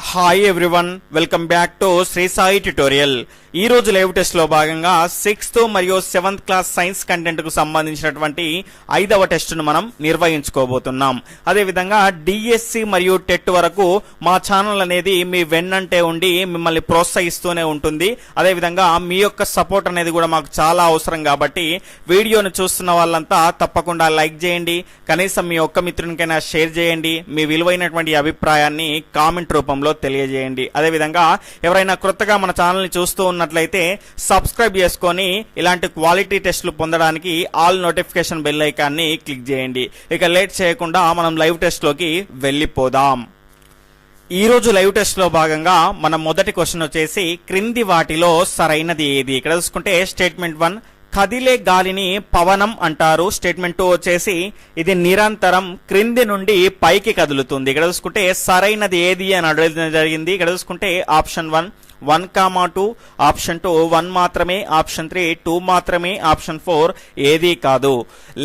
Hi everyone, welcome back to Sri Sai tutorial. ఈ రోజు live test లో భాగంగా 6th మరియు 7th క్లాస్ సైన్స్ కంటెంట్ కు సంబంధించినటువంటి 5వ టెస్ట్ ను మనం నిర్వహించుకోబోతున్నాం. అదే విధంగా డిఎస్సి మరియు టెట్ వరకు మా ఛానల్ అనేది మీ వెన్నంటే ఉండి మిమ్మల్ని ప్రోత్సహిస్తూనే ఉంటుంది. అదే విధంగా మీ యొక్క సపోర్ట్ అనేది కూడా మాకు చాలా అవసరం కాబట్టి వీడియోను చూస్తున్న వాళ్ళంతా తప్పకుండా లైక్ చేయండి, కనీసం మీ ఒక్క మిత్రునికైనా షేర్ చేయండి, మీ విలువైనటువంటి అభిప్రాయాన్ని కామెంట్ రూపంలో తెలియజేయండి. అదే విధంగా ఎవరైనా కొత్తగా మన ఛానల్ ని చూస్తూ ఉన్నట్లయితే సబ్స్క్రైబ్ చేసుకొని ఇలాంటి క్వాలిటీ టెస్టులు పొందడానికి ఆల్ నోటిఫికేషన్ బెల్ ఐకాన్ని క్లిక్ చేయండి. ఇక లేట్ చేయకుండా మనం లైవ్ టెస్ట్ లోకి వెళ్ళిపోదాం. ఈ రోజు లైవ్ టెస్ట్ లో భాగంగా మన మొదటి క్వశ్చన్ వచ్చేసి క్రింది వాటిలో సరైనది ఏది. ఇక్కడ చూసుకుంటే స్టేట్మెంట్ 1 కదిలే గాలిని పవనం అంటారు. స్టేట్మెంట్ 2 వచ్చేసి ఇది నిరంతరం క్రింది నుండి పైకి కదులుతుంది. ఇక్కడ చూసుకుంటే సరైనది ఏది అని అడగడం జరిగింది. ఇక్కడ చూసుకుంటే ఆప్షన్ 1, 2, ఆప్షన్ 2 1 మాత్రమే, ఆప్షన్ 3 2 మాత్రమే, ఆప్షన్ 4 ఏదీ కాదు.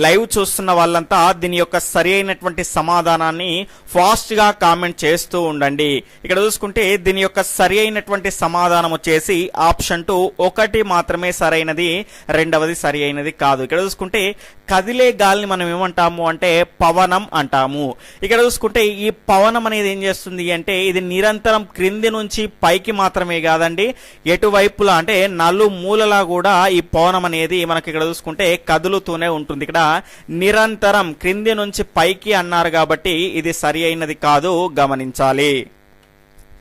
లైవ్ చూస్తున్న వాళ్ళంతా దీని యొక్క సరి అయినటువంటి సమాధానాన్ని ఫాస్ట్ గా కామెంట్ చేస్తూ ఉండండి. ఇక్కడ చూసుకుంటే దీని యొక్క సరి అయినటువంటి సమాధానం వచ్చేసి ఆప్షన్ 2 1 మాత్రమే సరైనది, రెండవది సరి అయినది కాదు. ఇక్కడ చూసుకుంటే కదిలే గాలిని మనం ఏమంటాము అంటే పవనం అంటాము. ఇక్కడ చూసుకుంటే ఈ పవనం అనేది ఏం చేస్తుంది అంటే ఇది నిరంతరం క్రింది నుంచి పైకి మాత్రమే కాదండి, ఎటువైపులా అంటే నలుమూలలా కూడా ఈ పవనం అనేది మనకి ఇక్కడ చూసుకుంటే కదులుతూనే ఉంటుంది. ఇక్కడ నిరంతరం క్రింది నుంచి పైకి అన్నారు కాబట్టి ఇది సరి అయినది కాదు, గమనించాలి.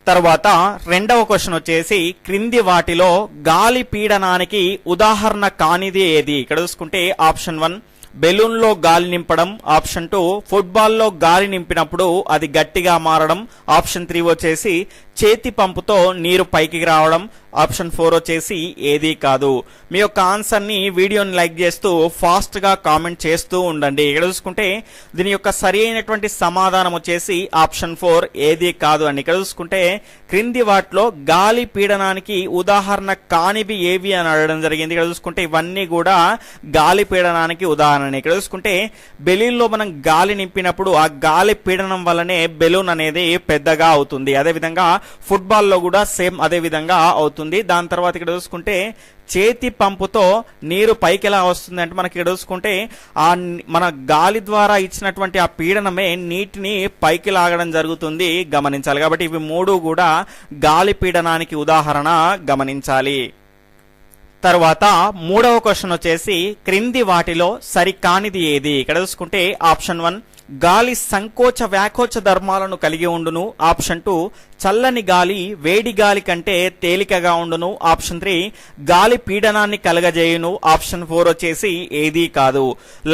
తర్వాత రెండవ క్వశ్చన్ వచ్చేసి క్రింది వాటిలో గాలి పీడనానికి ఉదాహరణ కానిది ఏది. ఇక్కడ చూసుకుంటే ఆప్షన్ 1 బెలూన్ లో గాలి నింపడం, ఆప్షన్ 2 ఫుట్బాల్ లో గాలి నింపినప్పుడు అది గట్టిగా మారడం, ఆప్షన్ 3 వచ్చేసి చేతి పంపుతో నీరు పైకి రావడం, ఆప్షన్ 4 వచ్చేసి ఏదీ కాదు. మీ యొక్క ఆన్సర్ ని వీడియోని లైక్ చేస్తూ ఫాస్ట్ గా కామెంట్ చేస్తూ ఉండండి. ఇక్కడ చూసుకుంటే దీని యొక్క సరి అయినటువంటి సమాధానం వచ్చేసి ఆప్షన్ 4 ఏదీ కాదు అండి. ఇక్కడ చూసుకుంటే క్రింది వాటిలో గాలి పీడనానికి ఉదాహరణ కానివి ఏవి అని అడగడం జరిగింది. ఇక్కడ చూసుకుంటే ఇవన్నీ కూడా గాలి పీడనానికి ఉదాహరణ. ఇక్కడ చూసుకుంటే బెలూన్ లో మనం గాలి నింపినప్పుడు ఆ గాలి పీడనం వల్లనే బెలూన్ అనేది పెద్దగా అవుతుంది. అదే విధంగా ఫుట్బాల్ లో కూడా సేమ్ అదే విధంగా అవుతుంది. దాని తర్వాత ఇక్కడ చూసుకుంటే చేతి పంపుతో నీరు పైకి ఎలా వస్తుంది అంటే మనకి ఇక్కడ చూసుకుంటే ఆ మన గాలి ద్వారా ఇచ్చినటువంటి ఆ పీడనమే నీటిని పైకి లాగడం జరుగుతుంది, గమనించాలి. కాబట్టి ఇవి మూడు కూడా గాలి పీడనానికి ఉదాహరణ, గమనించాలి. తర్వాత మూడవ క్వశ్చన్ వచ్చేసి క్రింది వాటిలో సరికానిది ఏది. ఇక్కడ చూసుకుంటే ఆప్షన్ 1 గాలి సంకోచ వ్యాకోచ ధర్మాలను కలిగి ఉండును, ఆప్షన్ 2 చల్లని గాలి వేడి గాలి కంటే తేలికగా ఉండును, ఆప్షన్ 3 గాలి పీడనాన్ని కలగజేయును, ఆప్షన్ 4 వచ్చేసి ఏదీ కాదు.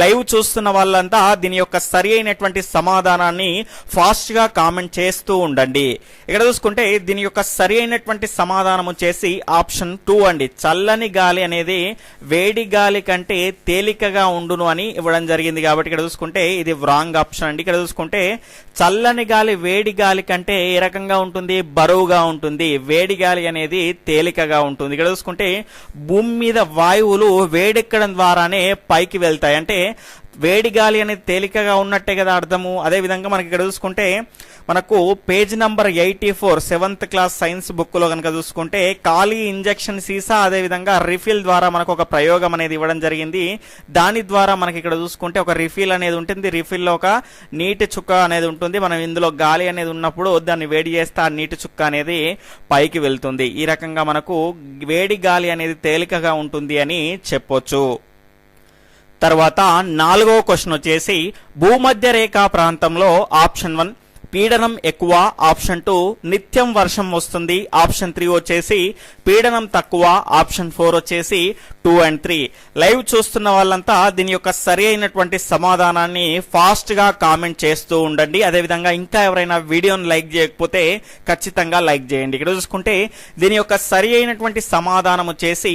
లైవ్ చూస్తున్న వాళ్ళంతా దీని యొక్క సరి అయినటువంటి సమాధానాన్ని ఫాస్ట్ గా కామెంట్ చేస్తూ ఉండండి. ఇక్కడ చూసుకుంటే దీని యొక్క సరి అయినటువంటి సమాధానం వచ్చేసి ఆప్షన్ 2 అండి. చల్లని గాలి అనేది వేడి గాలి కంటే తేలికగా ఉండును అని ఇవ్వడం జరిగింది కాబట్టి ఇక్కడ చూసుకుంటే ఇది రాంగ్ ఆప్షన్ అండి. ఇక్కడ చూసుకుంటే చల్లని గాలి వేడి గాలి కంటే ఏ రకంగా ఉంటుంది, బరువుగా ఉంటుంది. వేడి గాలి అనేది తేలికగా ఉంటుంది. ఇక్కడ చూసుకుంటే భూమి మీద వాయువులు వేడెక్కడం ద్వారానే పైకి వెళ్తాయి, అంటే వేడి గాలి అనేది తేలికగా ఉన్నట్టే కదా అర్థము. అదే విధంగా మనకి ఇక్కడ చూసుకుంటే మనకు page number 84 7th class science book లో కనుక చూసుకుంటే ఖాళీ ఇంజెక్షన్ సీసా అదే విధంగా రిఫిల్ ద్వారా మనకు ఒక ప్రయోగం అనేది ఇవ్వడం జరిగింది. దాని ద్వారా మనకి ఇక్కడ చూసుకుంటే ఒక రిఫిల్ అనేది ఉంటుంది, రిఫిల్ లో ఒక నీటి చుక్క అనేది ఉంటుంది. మనం ఇందులో గాలి అనేది ఉన్నప్పుడు దాన్ని వేడి చేస్తే ఆ నీటి చుక్క అనేది పైకి వెళ్తుంది. ఈ రకంగా మనకు వేడి గాలి అనేది తేలికగా ఉంటుంది అని చెప్పొచ్చు. తర్వాత నాలుగవ క్వశ్చన్ వచ్చేసి భూమధ్య రేఖా ప్రాంతంలో ఆప్షన్ 1 పీడనం ఎక్కువ, ఆప్షన్ 2 నిత్యం వర్షం వస్తుంది, ఆప్షన్ 3 వచ్చేసి పీడనం తక్కువ, ఆప్షన్ 4 వచ్చేసి 2 and 3. లైవ్ చూస్తున్న వాళ్ళంతా దీని యొక్క సరి అయినటువంటి సమాధానాన్ని ఫాస్ట్ గా కామెంట్ చేస్తూ ఉండండి. అదేవిధంగా ఇంకా ఎవరైనా వీడియోని లైక్ చేయకపోతే ఖచ్చితంగా లైక్ చేయండి. ఇక్కడ చూసుకుంటే దీని యొక్క సరి అయినటువంటి సమాధానం వచ్చేసి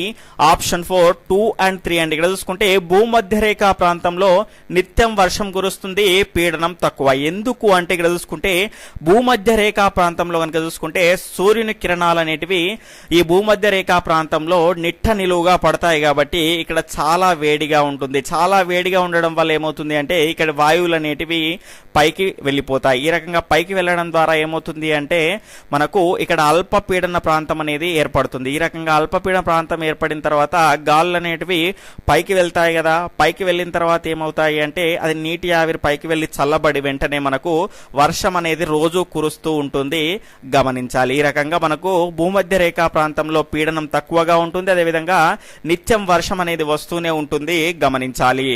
ఆప్షన్ 4 2 and 3 అండి. ఇక్కడ చూసుకుంటే భూమధ్య రేఖా ప్రాంతంలో నిత్యం వర్షం కురుస్తుంది, పీడనం తక్కువ. ఎందుకు అంటే ఇక్కడ చూసుకుంటే చూసుకుంటే భూమధ్య రేఖా ప్రాంతంలో కనుక చూసుకుంటే సూర్యుని కిరణాలు అనేటివి ఈ భూమధ్య రేఖా ప్రాంతంలో నిట్ట నిలువుగా పడతాయి కాబట్టి ఇక్కడ చాలా వేడిగా ఉంటుంది. చాలా వేడిగా ఉండడం వల్ల ఏమవుతుంది అంటే ఇక్కడ వాయువులు అనేటివి పైకి వెళ్ళిపోతాయి. ఈ రకంగా పైకి వెళ్ళడం ద్వారా ఏమవుతుంది అంటే మనకు ఇక్కడ అల్పపీడన ప్రాంతం అనేది ఏర్పడుతుంది. ఈ రకంగా అల్పపీడన ప్రాంతం ఏర్పడిన తర్వాత గాలులు అనేటివి పైకి వెళ్తాయి కదా. పైకి వెళ్ళిన తర్వాత ఏమవుతాయి అంటే అది నీటి ఆవిరి పైకి వెళ్ళి చల్లబడి వెంటనే మనకు వర్షం అనేది రోజు కురుస్తూ ఉంటుంది, గమనించాలి. ఈ రకంగా మనకు భూమధ్య రేఖా ప్రాంతంలో పీడనం తక్కువగా ఉంటుంది, అదేవిధంగా నిత్యం వర్షం అనేది వస్తూనే ఉంటుంది, గమనించాలి.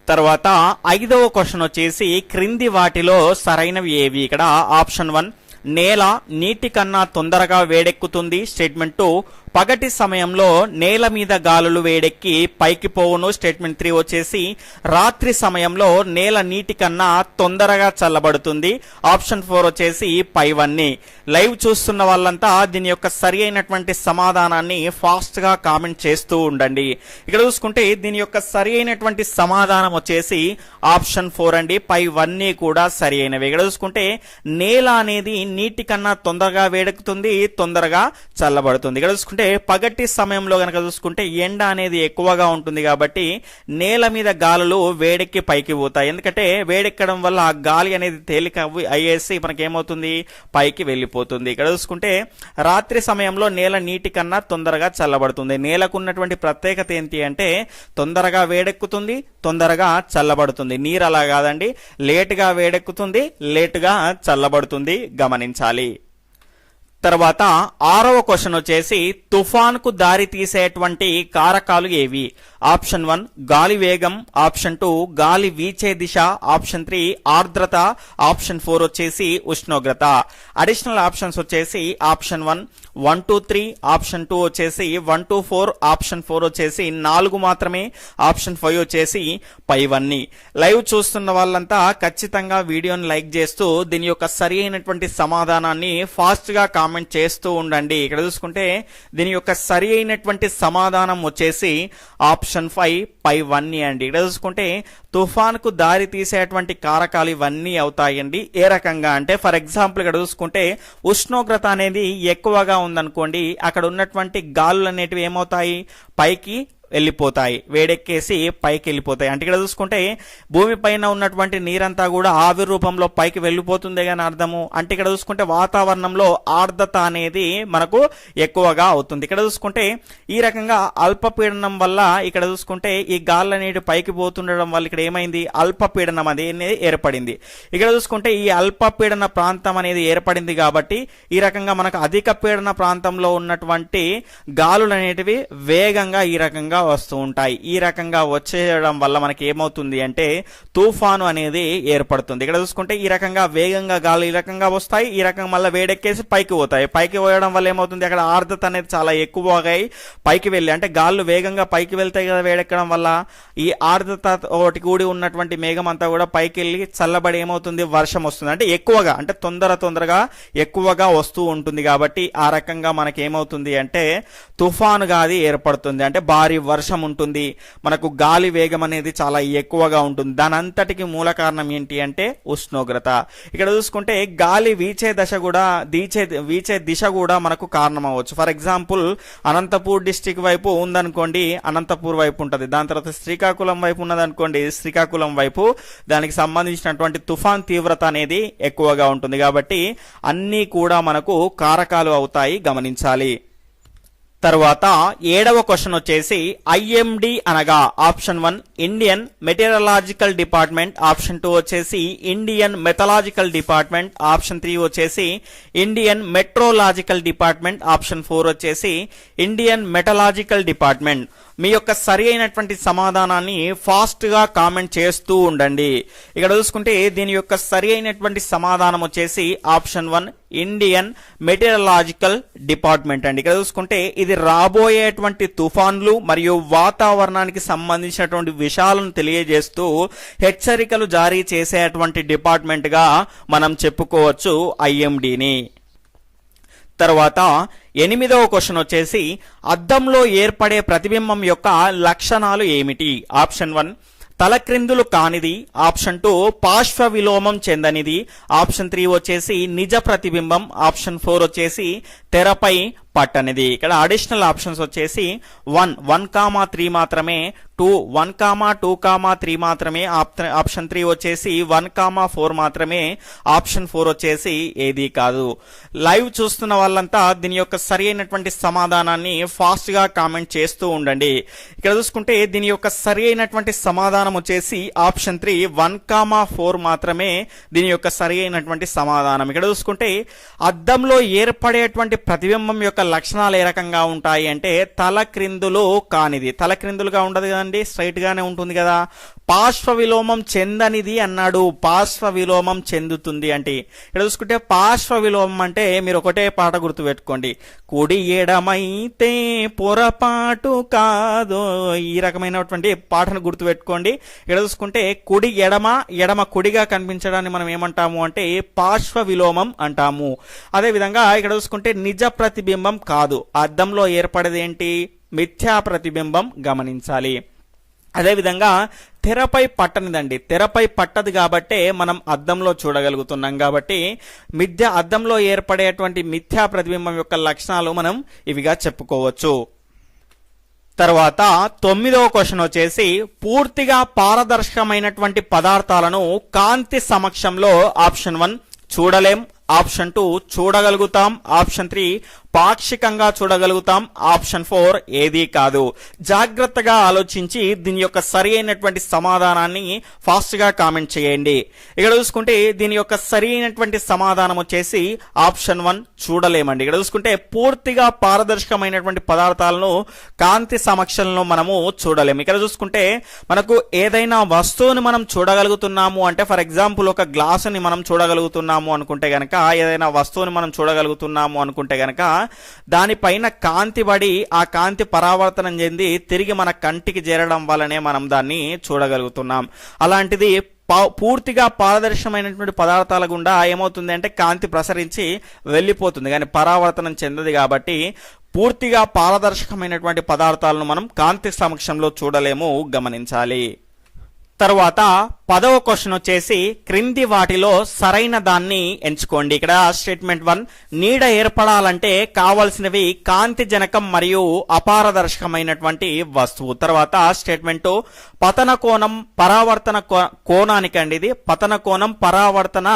తర్వాత 5వ క్వశ్చన్ వచ్చేసి క్రింది వాటిలో సరైనవి ఏవి? ఇక్కడ ఆప్షన్ 1 నేల నీటి కన్నా తొందరగా వేడెక్కుతుంది. స్టేట్మెంట్ 2 పగటి సమయంలో నేల మీద గాలులు వేడెక్కి పైకి పోవును. స్టేట్మెంట్ 3 వచ్చేసి రాత్రి సమయంలో నేల నీటి కన్నా తొందరగా చల్లబడుతుంది. ఆప్షన్ 4 వచ్చేసి పైవన్నీ. లైవ్ చూస్తున్న వాళ్ళంతా దీని యొక్క సరి అయినటువంటి సమాధానాన్ని ఫాస్ట్ గా కామెంట్ చేస్తూ ఉండండి. ఇక్కడ చూసుకుంటే దీని యొక్క సరి అయినటువంటి సమాధానం వచ్చేసి ఆప్షన్ 4 అండి. పైవన్నీ కూడా సరి అయినవి. ఇక్కడ చూసుకుంటే నేల అనేది నీటి కన్నా తొందరగా వేడెక్కుతుంది, తొందరగా చల్లబడుతుంది. ఇక్కడ చూసుకుంటే పగటి సమయంలో గనక చూసుకుంటే ఎండ అనేది ఎక్కువగా ఉంటుంది కాబట్టి నేల మీద గాలులు వేడెక్కి పైకి పోతాయి. ఎందుకంటే వేడెక్కడం వల్ల ఆ గాలి అనేది తేలిక అయ్యేసి మనకేమవుతుంది, పైకి వెళ్ళిపోతుంది. ఇక్కడ చూసుకుంటే రాత్రి సమయంలో నేల నీటి కన్నా తొందరగా చల్లబడుతుంది. నేలకు ఉన్నటువంటి ప్రత్యేకత ఏంటి అంటే తొందరగా వేడెక్కుతుంది, తొందరగా చల్లబడుతుంది. నీరు అలా కాదండి, లేటుగా వేడెక్కుతుంది, లేటుగా చల్లబడుతుంది, గమనించాలి. తర్వాత 6వ క్వశ్చన్ వచ్చేసి తుఫాన్కు దారి తీసేటువంటి కారకాలు ఏవి? ఆప్షన్ 1 గాలి వేగం, ఆప్షన్ 2 గాలి వీచే దిశ, ఆప్షన్ 3 ఆర్ద్రత, ఆప్షన్ 4 వచ్చేసి ఉష్ణోగ్రత. అడిషనల్ ఆప్షన్స్ వచ్చేసి ఆప్షన్ 1 1 2 3, ఆప్షన్ 2 వచ్చేసి 1 2 4, ఆప్షన్ 4 వచ్చేసి 4 మాత్రమే, ఆప్షన్ 5 వచ్చేసి పైవన్నీ. లైవ్ చూస్తున్న వాళ్ళంతా ఖచ్చితంగా వీడియోని లైక్ చేస్తూ దీని యొక్క సరి అయినటువంటి సమాధానాన్ని ఫాస్ట్ గా కామెంట్ చేస్తూ ఉండండి. ఇక్కడ చూసుకుంటే దీని యొక్క సరి అయినటువంటి సమాధానం వచ్చేసి ఆప్షన్ 5 పైవన్నీ అండి. ఇక్కడ చూసుకుంటే తుఫాన్ కు దారి తీసేటువంటి కారకాలు ఇవన్నీ అవుతాయండి. ఏ రకంగా అంటే ఫర్ ఎగ్జాంపుల్ ఇక్కడ చూసుకుంటే ఉష్ణోగ్రత అనేది ఎక్కువగా ఉందనుకోండి, అక్కడ ఉన్నటువంటి గాలులు అనేటివి ఏమవుతాయి, పైకి వెళ్ళిపోతాయి, వేడెక్కేసి పైకి వెళ్ళిపోతాయి. అంటే ఇక్కడ చూసుకుంటే భూమి పైన ఉన్నటువంటి నీరంతా కూడా ఆవిరి రూపంలో పైకి వెళ్ళిపోతుంది కానీ అర్థము. అంటే ఇక్కడ చూసుకుంటే వాతావరణంలో ఆర్ద్రత అనేది మనకు ఎక్కువగా అవుతుంది. ఇక్కడ చూసుకుంటే ఈ రకంగా అల్పపీడనం వల్ల ఇక్కడ చూసుకుంటే ఈ గాలి అనేది పైకి పోతుండడం వల్ల ఇక్కడ ఏమైంది, అల్పపీడనం అనేది ఏర్పడింది. ఇక్కడ చూసుకుంటే ఈ అల్పపీడన ప్రాంతం అనేది ఏర్పడింది కాబట్టి ఈ రకంగా మనకు అధిక పీడన ప్రాంతంలో ఉన్నటువంటి గాలులు అనేటివి వేగంగా ఈ రకంగా వస్తూ ఉంటాయి. ఈ రకంగా వచ్చేయడం వల్ల మనకి ఏమవుతుంది అంటే తుఫాను అనేది ఏర్పడుతుంది. ఇక్కడ చూసుకుంటే ఈ రకంగా వేగంగా గాలి ఈ రకంగా వస్తాయి, ఈ రకంగా మళ్ళీ వేడెక్కేసి పైకి పోతాయి. పైకి పోయడం వల్ల ఏమవుతుంది, అక్కడ ఆర్ద్రత అనేది చాలా ఎక్కువగా పైకి వెళ్ళి, అంటే గాళ్ళు వేగంగా పైకి వెళ్తాయి కదా వేడెక్కడం వల్ల, ఈ ఆర్ద్రత ఒకటి కూడి ఉన్నటువంటి మేఘం అంతా కూడా పైకి వెళ్ళి చల్లబడి ఏమవుతుంది, వర్షం వస్తుంది. అంటే ఎక్కువగా, అంటే తొందరగా ఎక్కువగా వస్తూ ఉంటుంది కాబట్టి ఆ రకంగా మనకి ఏమవుతుంది అంటే తుఫానుగా అది ఏర్పడుతుంది. అంటే భారీ వర్షం ఉంటుంది, మనకు గాలి వేగం అనేది చాలా ఎక్కువగా ఉంటుంది. దాని అంతటికి మూల కారణం ఏంటి అంటే ఉష్ణోగ్రత. ఇక్కడ చూసుకుంటే గాలి వీచే దిశ కూడా మనకు కారణం అవ్వచ్చు. ఫర్ ఎగ్జాంపుల్ అనంతపూర్ డిస్టిక్ వైపు ఉందనుకోండి, అనంతపూర్ వైపు ఉంటుంది. దాని తర్వాత శ్రీకాకుళం వైపు ఉన్నదనుకోండి, శ్రీకాకుళం వైపు దానికి సంబంధించినటువంటి తుఫాన్ తీవ్రత అనేది ఎక్కువగా ఉంటుంది. కాబట్టి అన్నీ కూడా మనకు కారకాలు అవుతాయి, గమనించాలి. తర్వాత 7వ క్వశ్చన్ వచ్చేసి ఐఎండి అనగా option 1 Indian meteorological department, option 2 వచ్చేసి ఇండియన్ మెథలాజికల్ డిపార్ట్మెంట్, ఆప్షన్ 3 వచ్చేసి ఇండియన్ మెట్రోలాజికల్ డిపార్ట్మెంట్, ఆప్షన్ 4 వచ్చేసి ఇండియన్ మెటలాజికల్ డిపార్ట్మెంట్. మీ యొక్క సరి అయినటువంటి సమాధానాన్ని ఫాస్ట్ గా కామెంట్ చేస్తూ ఉండండి. ఇక్కడ చూసుకుంటే దీని యొక్క సరి అయినటువంటి సమాధానం వచ్చేసి ఆప్షన్ 1 ఇండియన్ మెటీరియలాజికల్ డిపార్ట్మెంట్ అండి. ఇక్కడ చూసుకుంటే ఇది రాబోయేటువంటి తుఫాన్లు మరియు వాతావరణానికి సంబంధించినటువంటి విషయాలను తెలియజేస్తూ హెచ్చరికలు జారీ చేసేటువంటి డిపార్ట్మెంట్ గా మనం చెప్పుకోవచ్చు ఐఎండిని. తర్వాత 8వ క్వశ్చన్ వచ్చేసి అద్దంలో ఏర్పడే ప్రతిబింబం యొక్క లక్షణాలు ఏమిటి? ఆప్షన్ 1 తలక్రిందులు కానిది ఆప్షన్ 2 పార్శ్వ విలోమం చెందనిది, ఆప్షన్ 3 వచ్చేసి నిజ ప్రతిబింబం, ఆప్షన్ 4 వచ్చేసి తెరపై పట్టనిది. ఇక్కడ అడిషనల్ ఆప్షన్స్ వచ్చేసి 1, 3 మాత్రమే, 1, 2, 3 మాత్రమే, ఆప్షన్ 3 వచ్చేసి 1, 4 మాత్రమే, ఆప్షన్ 4 వచ్చేసి ఏది కాదు. లైవ్ చూస్తున్న వాళ్ళంతా దీని యొక్క సరి అయినటువంటి సమాధానాన్ని ఫాస్ట్ గా కామెంట్ చేస్తూ ఉండండి. ఇక్కడ చూసుకుంటే దీని యొక్క సరి అయినటువంటి సమాధానం వచ్చేసి ఆప్షన్ 3 1, 4 మాత్రమే దీని యొక్క సరి అయినటువంటి సమాధానం. ఇక్కడ చూసుకుంటే అద్దంలో ఏర్పడేటువంటి ప్రతిబింబం యొక్క లక్షణాలు ఏ రకంగా ఉంటాయి అంటే తల క్రిందులు కానిది, తల క్రిందులుగా ఉండదు కదండి, స్ట్రైట్ గానే ఉంటుంది కదా. పార్శ్వ విలోమం చెందనిది అన్నాడు, పార్శ్వ విలోమం చెందుతుంది అంటే ఇక్కడ చూసుకుంటే పార్శ్వ విలోమం అంటే మీరు ఒకటే పాట గుర్తు పెట్టుకోండి, కుడి ఎడమైతే పొరపాటు కాదు, ఈ రకమైనటువంటి పాటను గుర్తు పెట్టుకోండి. ఇక్కడ చూసుకుంటే కుడి ఎడమ, ఎడమ కుడిగా కనిపించడాన్ని మనం ఏమంటాము అంటే పార్శ్వ విలోమం అంటాము. అదే విధంగా ఇక్కడ చూసుకుంటే నిజ ప్రతిబింబం కాదు, అద్దంలో ఏర్పడేది ఏంటి, మిథ్యా ప్రతిబింబం గమనించాలి. అదేవిధంగా తెరపై పట్టనిదండి, తెరపై పట్టదు కాబట్టే మనం అద్దంలో చూడగలుగుతున్నాం కాబట్టి అద్దంలో ఏర్పడేటువంటి మిథ్యా ప్రతిబింబం యొక్క లక్షణాలు మనం ఇవిగా చెప్పుకోవచ్చు. తర్వాత 9వ క్వశ్చన్ వచ్చేసి పూర్తిగా పారదర్శకమైనటువంటి పదార్థాలను కాంతి సమక్షంలో ఆప్షన్ 1 చూడలేం, ఆప్షన్ 2 చూడగలుగుతాం, ఆప్షన్ 3 పాక్షికంగా చూడగలుగుతాం, ఆప్షన్ 4 ఏదీ కాదు. జాగ్రత్తగా ఆలోచించి దీని యొక్క సరి అయినటువంటి సమాధానాన్ని ఫాస్ట్ గా కామెంట్ చేయండి. ఇక్కడ చూసుకుంటే దీని యొక్క సరి అయినటువంటి సమాధానం వచ్చేసి ఆప్షన్ 1 చూడలేమండి. ఇక్కడ చూసుకుంటే పూర్తిగా పారదర్శకమైనటువంటి పదార్థాలను కాంతి సమక్షంలో మనము చూడలేము. ఇక్కడ చూసుకుంటే మనకు ఏదైనా వస్తువుని మనం చూడగలుగుతున్నాము అంటే ఫర్ ఎగ్జాంపుల్ ఒక గ్లాసుని మనం చూడగలుగుతున్నాము అనుకుంటే గనక, ఏదైనా వస్తువుని మనం చూడగలుగుతున్నాము అనుకుంటే గనక దానిపైన కాంతి పడి ఆ కాంతి పరావర్తనం చెంది తిరిగి మన కంటికి చేరడం వల్లనే మనం దాన్ని చూడగలుగుతున్నాం. అలాంటిది పూర్తిగా పారదర్శకమైనటువంటి పదార్థాల గుండా ఏమవుతుంది అంటే కాంతి ప్రసరించి వెళ్ళిపోతుంది, కానీ పరావర్తనం చెందదు. కాబట్టి పూర్తిగా పారదర్శకమైనటువంటి పదార్థాలను మనం కాంతి సమక్షంలో చూడలేము, గమనించాలి. తరువాత 10వ క్వశ్చన్ వచ్చేసి క్రింది వాటిలో సరైన దాన్ని ఎంచుకోండి. ఇక్కడ స్టేట్మెంట్ 1 నీడ ఏర్పడాలంటే కావలసినవి కాంతి జనకం మరియు అపారదర్శకమైనటువంటి వస్తువు. తర్వాత స్టేట్మెంట్ 2 పతన కోణం పరావర్తన కోణానికి అండి, ఇది పతన కోణం పరావర్తన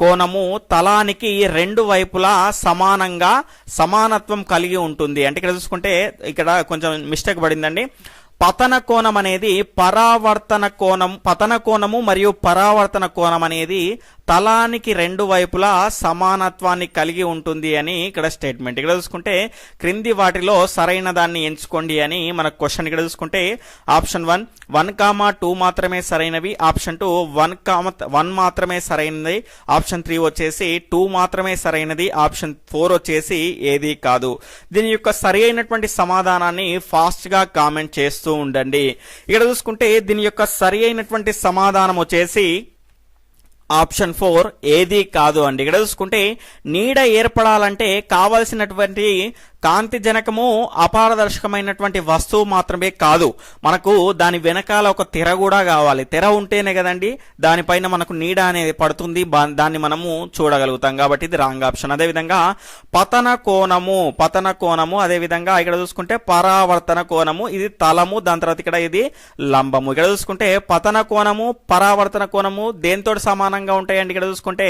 కోణము తలానికి రెండు వైపులా సమానంగా సమానత్వం కలిగి ఉంటుంది. అంటే ఇక్కడ చూసుకుంటే ఇక్కడ కొంచెం మిస్టేక్ పడిందండి. పతన కోణం అనేది పరావర్తన కోణం, పతన కోణము మరియు పరావర్తన కోణం అనేది తలానికి రెండు వైపులా సమానత్వాన్ని కలిగి ఉంటుంది అని ఇక్కడ స్టేట్మెంట్. ఇక్కడ చూసుకుంటే క్రింది వాటిలో సరైన దాన్ని ఎంచుకోండి అని మన క్వశ్చన్. ఇక్కడ చూసుకుంటే ఆప్షన్ 1, 2 మాత్రమే సరైనవి, ఆప్షన్ 2 1 మాత్రమే సరైనది, ఆప్షన్ 3 వచ్చేసి 2 మాత్రమే సరైనది, ఆప్షన్ 4 వచ్చేసి ఏది కాదు. దీని యొక్క సరి అయినటువంటి సమాధానాన్ని ఫాస్ట్ గా కామెంట్ చేస్తూ ఉండండి. ఇక్కడ చూసుకుంటే దీని యొక్క సరి అయినటువంటి సమాధానం వచ్చేసి ఆప్షన్ 4 ఏది కాదు అండి. ఇక్కడ చూసుకుంటే నీడ ఏర్పడాలంటే కావలసినటువంటి కాంతి జనకము అపారదర్శకమైనటువంటి వస్తువు మాత్రమే కాదు, మనకు దాని వెనకాల ఒక తెర కూడా కావాలి. తెర ఉంటేనే కదండి దానిపైన మనకు నీడ అనేది పడుతుంది, దాన్ని మనము చూడగలుగుతాం. కాబట్టి ఇది రాంగ్ ఆప్షన్. అదేవిధంగా పతన కోణము అదేవిధంగా ఇక్కడ చూసుకుంటే పరావర్తన కోణము, ఇది తలము, దాని తర్వాత ఇక్కడ ఇది లంబము. ఇక్కడ చూసుకుంటే పతన కోణము పరావర్తన కోణము దేంతో సమానంగా ఉంటాయండి. ఇక్కడ చూసుకుంటే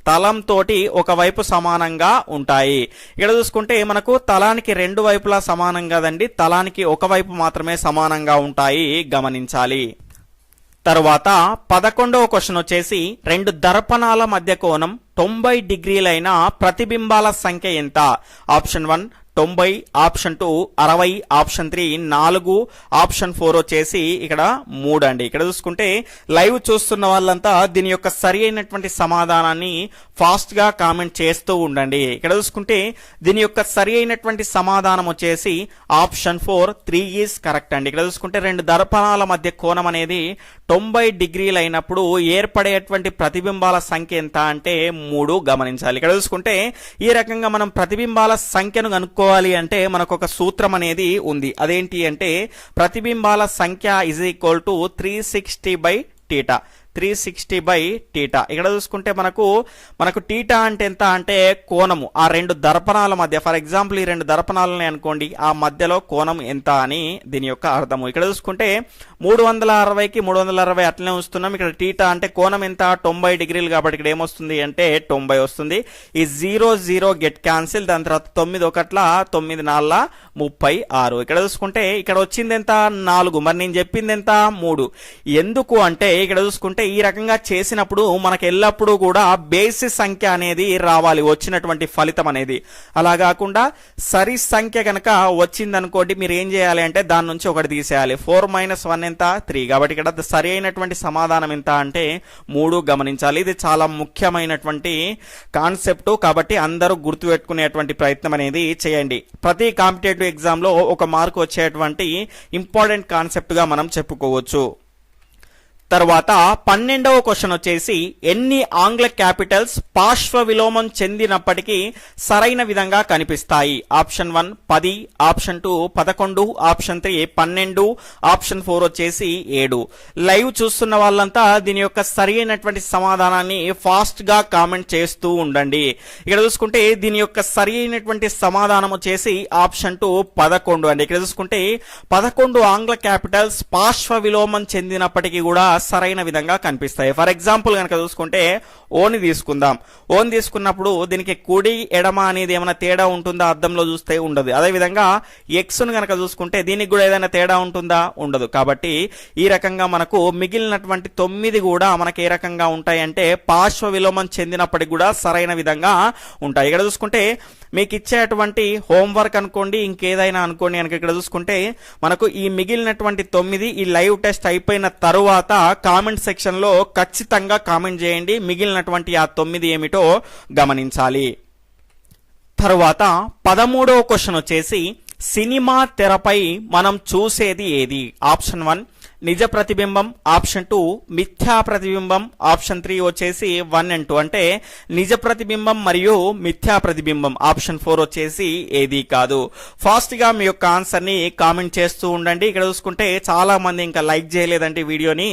తలం తోటి ఒకవైపు సమానంగా ఉంటాయి. ఇక్కడ చూసుకుంటే మనకు తలానికి రెండు వైపులా సమానం కదండి, తలానికి ఒకవైపు మాత్రమే సమానంగా ఉంటాయి, గమనించాలి. తరువాత 11వ క్వశ్చన్ వచ్చేసి రెండు దర్పణాల మధ్య కోణం 90 డిగ్రీలైన ప్రతిబింబాల సంఖ్య ఎంత? ఆప్షన్ 1 90, ఆప్షన్ 2 60, ఆప్షన్ 3 4, ఆప్షన్ 4 వచ్చేసి ఇక్కడ 3 అండి. ఇక్కడ చూసుకుంటే లైవ్ చూస్తున్న వాళ్ళంతా దీని యొక్క సరి అయినటువంటి సమాధానాన్ని ఫాస్ట్ గా కామెంట్ చేస్తూ ఉండండి. ఇక్కడ చూసుకుంటే దీని యొక్క సరి అయినటువంటి సమాధానం వచ్చేసి ఆప్షన్ 4 3 ఈజ్ కరెక్ట్ అండి. ఇక్కడ చూసుకుంటే రెండు దర్పణాల మధ్య కోణం అనేది 90 డిగ్రీలు అయినప్పుడు ఏర్పడేటువంటి ప్రతిబింబాల సంఖ్య ఎంత అంటే 3, గమనించాలి. ఇక్కడ చూసుకుంటే ఈ రకంగా మనం ప్రతిబింబాల సంఖ్యను కనుక్కో తెలుసుకోవాలి అంటే మనకు ఒక సూత్రం అనేది ఉంది. అదేంటి అంటే ప్రతిబింబాల సంఖ్య ఇజ్ ఈక్వల్ టు 360/θ. 360/θ. ఇక్కడ చూసుకుంటే మనకు θ అంటే ఎంత అంటే కోణము, ఆ రెండు దర్పణాల మధ్య. ఫర్ ఎగ్జాంపుల్ ఈ రెండు దర్పణాలని అనుకోండి, ఆ మధ్యలో కోణం ఎంత అని దీని యొక్క అర్థము. ఇక్కడ చూసుకుంటే 360కి 360 అట్లనే ఉంచుతున్నాం. ఇక్కడ θ అంటే కోణం ఎంత 90 డిగ్రీలు కాబట్టి ఇక్కడ ఏమొస్తుంది అంటే 90 వస్తుంది. ఈ 0 గెట్ క్యాన్సిల్. దాని తర్వాత 9 1 9 4 36. ఇక్కడ చూసుకుంటే ఇక్కడ వచ్చింది ఎంత 4, మరి నేను చెప్పింది ఎంత 3. ఎందుకు అంటే ఇక్కడ చూసుకుంటే ఈ రకంగా చేసినప్పుడు మనకు ఎల్లప్పుడూ కూడా బేసి సంఖ్య అనేది రావాలి, వచ్చినటువంటి ఫలితం అనేది. అలా కాకుండా సరి సంఖ్య కనుక వచ్చిందనుకోండి, మీరు ఏం చేయాలి అంటే దాని నుంచి ఒకటి తీసేయాలి. 4 - 1 ఎంత 3. కాబట్టి ఇక్కడ సరి అయినటువంటి సమాధానం ఎంత అంటే 3 గమనించాలి. ఇది చాలా ముఖ్యమైనటువంటి కాన్సెప్ట్ కాబట్టి అందరూ గుర్తుపెట్టుకునేటువంటి ప్రయత్నం అనేది చేయండి. ప్రతి కాంపిటేటివ్ ఎగ్జామ్ లో ఒక మార్కు వచ్చేటువంటి ఇంపార్టెంట్ కాన్సెప్ట్ గా మనం చెప్పుకోవచ్చు. తర్వాత 12వ క్వశ్చన్ వచ్చేసి ఎన్ని ఆంగ్ల క్యాపిటల్స్ పార్శ్వ విలోమం చెందినప్పటికీ సరైన విధంగా కనిపిస్తాయి? ఆప్షన్ 1 10, ఆప్షన్ 2 11, ఆప్షన్ 3 12, ఆప్షన్ 4 వచ్చేసి 7. లైవ్ చూస్తున్న వాళ్ళంతా దీని యొక్క సరి అయినటువంటి సమాధానాన్ని ఫాస్ట్ గా కామెంట్ చేస్తూ ఉండండి. ఇక్కడ చూసుకుంటే దీని యొక్క సరి అయినటువంటి సమాధానం వచ్చేసి ఆప్షన్ 2 11 అండి. ఇక్కడ చూసుకుంటే 11 ఆంగ్ల క్యాపిటల్స్ పార్శ్వ విలోమం చెందినప్పటికీ కూడా సరైన విధంగా కనిపిస్తాయి. ఫర్ ఎగ్జాంపుల్ కనుక చూసుకుంటే ఓని తీసుకుందాం. ఓని తీసుకున్నప్పుడు దీనికి కుడి ఎడమ అనేది ఏమైనా తేడా ఉంటుందా? అద్దంలో చూస్తే ఉండదు. అదేవిధంగా ఎక్స్ ను కనుక చూసుకుంటే దీనికి కూడా ఏదైనా తేడా ఉంటుందా? ఉండదు. కాబట్టి ఈ రకంగా మనకు మిగిలినటువంటి 9 కూడా మనకి ఏ రకంగా ఉంటాయి అంటే పార్శ్వ విలోమం చెందినప్పటికి కూడా సరైన విధంగా ఉంటాయి. ఇక్కడ చూసుకుంటే మీకు ఇచ్చేటువంటి హోంవర్క్ అనుకోండి, ఇంకేదైనా అనుకోండి కనుక ఇక్కడ చూసుకుంటే మనకు ఈ మిగిలినటువంటి 9 ఈ లైవ్ టెస్ట్ అయిపోయిన తరువాత కామెంట్ సెక్షన్ లో ఖచ్చితంగా కామెంట్ చేయండి. మిగిలినటువంటి ఆ 9 ఏమిటో గమనించాలి. తరువాత 13వ క్వశ్చన్ వచ్చేసి సినిమా తెరపై మనం చూసేది ఏది? ఆప్షన్ 1 నిజ ప్రతిబింబం, ఆప్షన్ 2 మిథ్యా ప్రతిబింబం, ఆప్షన్ 3 వచ్చేసి 1 and 2 అంటే నిజ ప్రతిబింబం మరియు మిథ్యా ప్రతిబింబం. ఆప్షన్ 4 వచ్చేసి ఏది కాదు. ఫాస్ట్ గా మీ యొక్క ఆన్సర్ ని కామెంట్ చేస్తూ ఉండండి. ఇక్కడ చూసుకుంటే చాలా మంది ఇంకా లైక్ చేయలేదంటే వీడియోని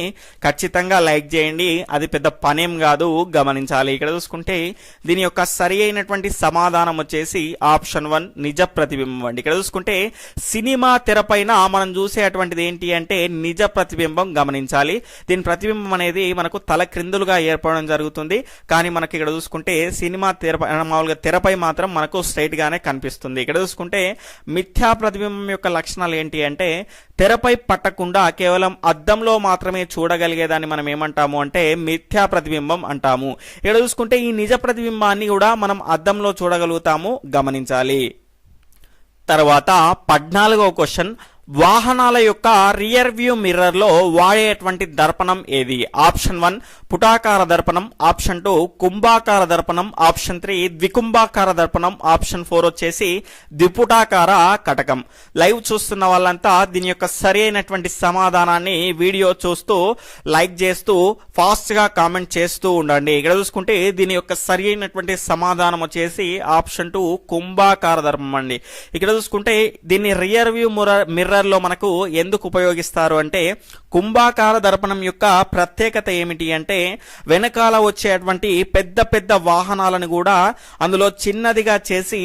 ఖచ్చితంగా లైక్ చేయండి, అది పెద్ద పనేం కాదు, గమనించాలి. ఇక్కడ చూసుకుంటే దీని యొక్క సరి అయినటువంటి సమాధానం వచ్చేసి ఆప్షన్ 1 నిజ ప్రతిబింబం అండి. ఇక్కడ చూసుకుంటే సినిమా తెరపైన మనం చూసేటువంటిది ఏంటి అంటే నిజ ప్రతిబింబం గమనించాలి. దీని ప్రతిబింబం అనేది మనకు తల క్రిందులుగా ఏర్పడడం జరుగుతుంది. కానీ మనకి ఇక్కడ చూసుకుంటే సినిమా మామూలుగా తెరపై మాత్రం మనకు స్ట్రైట్ గానే కనిపిస్తుంది. ఇక్కడ చూసుకుంటే మిథ్యా ప్రతిబింబం యొక్క లక్షణాలు ఏంటి అంటే తెరపై పట్టకుండా కేవలం అద్దంలో మాత్రమే చూడగలిగేదాన్ని మనం ఏమంటాము అంటే మిథ్యా ప్రతిబింబం అంటాము. ఇక్కడ చూసుకుంటే ఈ నిజ ప్రతిబింబాన్ని కూడా మనం అద్దంలో చూడగలుగుతాము, గమనించాలి. తర్వాత 14వ క్వశ్చన్ వాహనాల యొక్క రియర్ వ్యూ మిర్రర్ లో వాడేటువంటి దర్పణం ఏది? ఆప్షన్ 1 పుటాకార దర్పణం, ఆప్షన్ 2 కుంభాకార దర్పణం, ఆప్షన్ 3 ద్వికుంభాకార దర్పణం, ఆప్షన్ 4 వచ్చేసి ద్విపుటాకార కటకం. లైవ్ చూస్తున్న వాళ్ళంతా దీని యొక్క సరి అయినటువంటి సమాధానాన్ని వీడియో చూస్తూ లైక్ చేస్తూ ఫాస్ట్ గా కామెంట్ చేస్తూ ఉండండి. ఇక్కడ చూసుకుంటే దీని యొక్క సరి అయినటువంటి సమాధానం వచ్చేసి ఆప్షన్ 2 కుంభాకార దర్పణం అండి. ఇక్కడ చూసుకుంటే దీన్ని రియర్ వ్యూ మిర్రర్ లో మనకు ఎందుకు ఉపయోగిస్తారు అంటే కుంభాకార దర్పణం యొక్క ప్రత్యేకత ఏమిటి అంటే వెనకాల వచ్చేటువంటి పెద్ద పెద్ద వాహనాలను కూడా అందులో చిన్నదిగా చేసి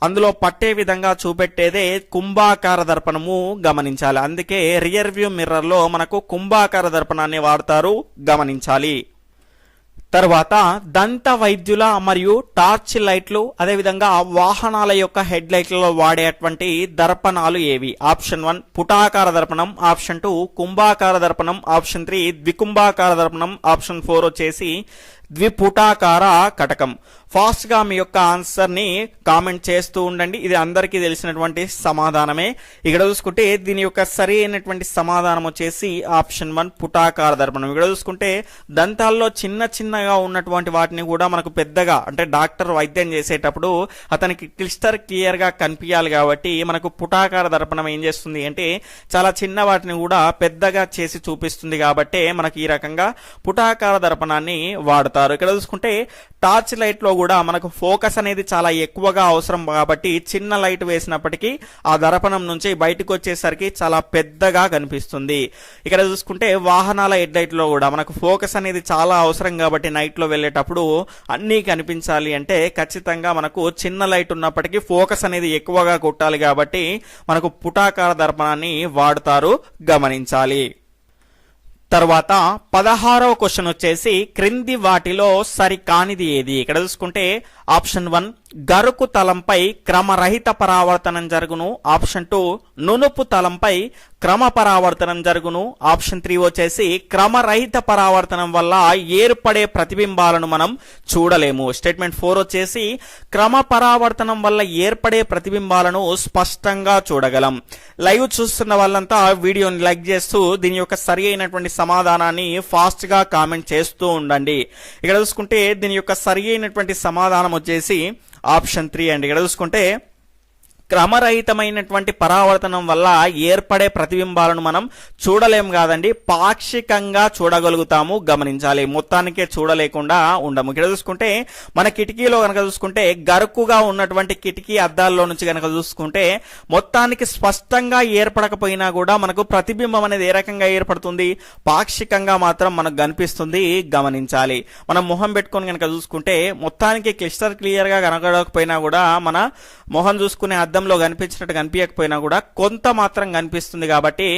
అందులో పట్టే విధంగా చూపెట్టేదే కుంభాకార దర్పణము, గమనించాలి. అందుకే రియర్ వ్యూ మిర్రర్ లో మనకు కుంభాకార దర్పణాన్ని వాడతారు, గమనించాలి. తర్వాత దంత వైద్యుల మరియు టార్చ్ లైట్లు అదేవిధంగా వాహనాల యొక్క హెడ్ లైట్లలో వాడేటువంటి దర్పణాలు ఏవి? ఆప్షన్ 1 పుటాకార దర్పణం, ఆప్షన్ 2 కుంభాకార దర్పణం, ఆప్షన్ 3 ద్వికుంభాకార దర్పణం, ఆప్షన్ 4 వచ్చేసి ద్విపుటాకార కటకం. ఫాస్ట్ గా మీ యొక్క ఆన్సర్ ని కామెంట్ చేస్తూ ఉండండి. ఇది అందరికీ తెలిసినటువంటి సమాధానమే. ఇక్కడ చూసుకుంటే దీని యొక్క సరి అయినటువంటి సమాధానం వచ్చేసి ఆప్షన్ 1 పుటాకార దర్పణం. ఇక్కడ చూసుకుంటే దంతాల్లో చిన్న చిన్నగా ఉన్నటువంటి వాటిని కూడా మనకు పెద్దగా అంటే డాక్టర్ వైద్యం చేసేటప్పుడు అతనికి క్లిస్టర్ క్లియర్ గా కనిపించాలి కాబట్టి మనకు పుటాకార దర్పణం ఏం చేస్తుంది అంటే చాలా చిన్న వాటిని కూడా పెద్దగా చేసి చూపిస్తుంది. కాబట్టి మనకి ఈ రకంగా పుటాకార దర్పణాన్ని వాడతారు. వాడతారు. ఇక్కడ చూసుకుంటే టార్చ్ లైట్ లో కూడా మనకు ఫోకస్ అనేది చాలా ఎక్కువగా అవసరం కాబట్టి చిన్న లైట్ వేసినప్పటికీ ఆ దర్పణం నుంచి బయటకు వచ్చేసరికి చాలా పెద్దగా కనిపిస్తుంది. ఇక్కడ చూసుకుంటే వాహనాల హెడ్ లైట్ లో కూడా మనకు ఫోకస్ అనేది చాలా అవసరం కాబట్టి నైట్ లో వెళ్ళేటప్పుడు అన్నీ కనిపించాలి అంటే ఖచ్చితంగా మనకు చిన్న లైట్ ఉన్నప్పటికీ ఫోకస్ అనేది ఎక్కువగా కొట్టాలి కాబట్టి మనకు పుటాకార దర్పణాన్ని వాడతారు, గమనించాలి. తర్వాత 16వ క్వశ్చన్ వచ్చేసి క్రింది వాటిలో సరికానిది ఏది? ఇక్కడ చూసుకుంటే ఆప్షన్ 1 గరుకు తలంపై క్రమరహిత పరావర్తనం జరుగును. ఆప్షన్ 2 నునుపు తలంపై క్రమ పరావర్తనం జరుగును. ఆప్షన్ 3 వచ్చేసి క్రమరహిత పరావర్తనం వల్ల ఏర్పడే ప్రతిబింబాలను మనం చూడలేము. స్టేట్మెంట్ 4 వచ్చేసి క్రమ పరావర్తనం వల్ల ఏర్పడే ప్రతిబింబాలను స్పష్టంగా చూడగలం. లైవ్ చూస్తున్న వాళ్ళంతా వీడియోని లైక్ చేస్తూ దీని యొక్క సరి అయినటువంటి సమాధానాన్ని ఫాస్ట్ గా కామెంట్ చేస్తూ ఉండండి. ఇక్కడ చూసుకుంటే దీని యొక్క సరి అయినటువంటి సమాధానం వచ్చేసి ఆప్షన్ 3 అండి. ఇక్కడ చూసుకుంటే క్రమరహితమైనటువంటి పరావర్తనం వల్ల ఏర్పడే ప్రతిబింబాలను మనం చూడలేం కాదండి, పాక్షికంగా చూడగలుగుతాము, గమనించాలి. మొత్తానికే చూడలేకుండా ఉండము. ఇక్కడ చూసుకుంటే మన కిటికీలో కనుక చూసుకుంటే గరుకుగా ఉన్నటువంటి కిటికీ అద్దాల్లో నుంచి కనుక చూసుకుంటే మొత్తానికి స్పష్టంగా ఏర్పడకపోయినా కూడా మనకు ప్రతిబింబం అనేది ఏ రకంగా ఏర్పడుతుంది? పాక్షికంగా మాత్రం మనకు కనిపిస్తుంది, గమనించాలి. మనం మొహం పెట్టుకొని కనుక చూసుకుంటే మొత్తానికి క్లియర్ గా కనగడకపోయినా కూడా మన మొహం చూసుకునే అద్దం లో కనిపించినట్టు కనిపించకపోయినా కూడా కొంత మాత్రం కనిపిస్తుంది. కాబట్టి